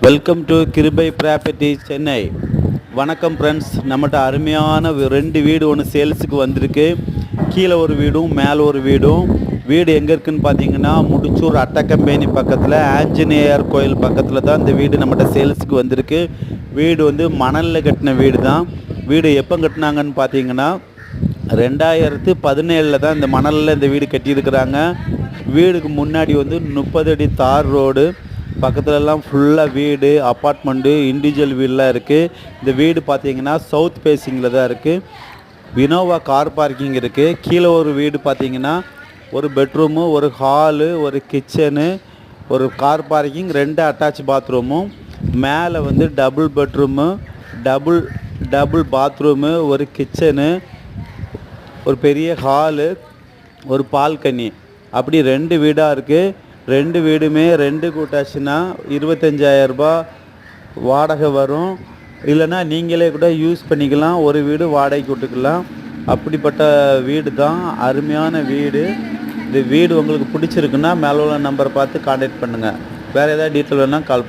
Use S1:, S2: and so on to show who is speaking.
S1: Welcome to கிருபை property Chennai. வணக்கம் friends, நம்மகிட்ட அருமையான 2 வீடு ஒன்று சேல்ஸுக்கு வந்திருக்கு. கீழே ஒரு வீடும் மேலே ஒரு வீடும். வீடு எங்கே இருக்குதுன்னு பார்த்தீங்கன்னா முடிச்சூர் அட்டக்கம்பேனி பக்கத்தில் ஆஞ்சநேயர் கோயில் பக்கத்தில் தான் இந்த வீடு நம்மகிட்ட சேல்ஸுக்கு வந்திருக்கு. வீடு வந்து மணலில் கட்டின வீடு தான். வீடு எப்போ கட்டினாங்கன்னு பார்த்தீங்கன்னா 2017 தான் இந்த மணலில் இந்த வீடு கட்டியிருக்கிறாங்க. வீடுக்கு முன்னாடி வந்து 30 அடி தார் ரோடு, பக்கத்துலலாம் ஃபுல்லாக வீடு, அப்பார்ட்மெண்ட்டு, இண்டிவிஜுவல் வீடெலாம் இருக்குது. இந்த வீடு பார்த்தீங்கன்னா சவுத் ஃபேஸிங்கில் தான் இருக்குது. வினோவா கார் பார்க்கிங் இருக்குது. கீழே ஒரு வீடு பார்த்தீங்கன்னா ஒரு பெட்ரூமு, ஒரு ஹாலு, ஒரு கிச்சனு, ஒரு கார் பார்க்கிங், 2 அட்டாச் பாத்ரூமும், மேலே வந்து டபுள் பெட்ரூமு, டபுள் பாத்ரூமு, ஒரு கிச்சனு, ஒரு பெரிய ஹாலு, ஒரு பால்கனி, அப்படி 2 வீடாக இருக்குது. 2 வீடுமே 2 கூட்டாச்சுன்னா 25,000 ரூபாய் வாடகை வரும். இல்லைன்னா நீங்களே கூட யூஸ் பண்ணிக்கலாம், ஒரு வீடு வாடகைக்கு விட்டுக்கலாம். அப்படிப்பட்ட வீடு தான், அருமையான வீடு. இந்த வீடு உங்களுக்கு பிடிச்சிருக்குன்னா மேலே உள்ள நம்பரை பார்த்து கான்டாக்ட் பண்ணுங்கள். வேறு ஏதாவது டீட்டெயில் வேணால் கால்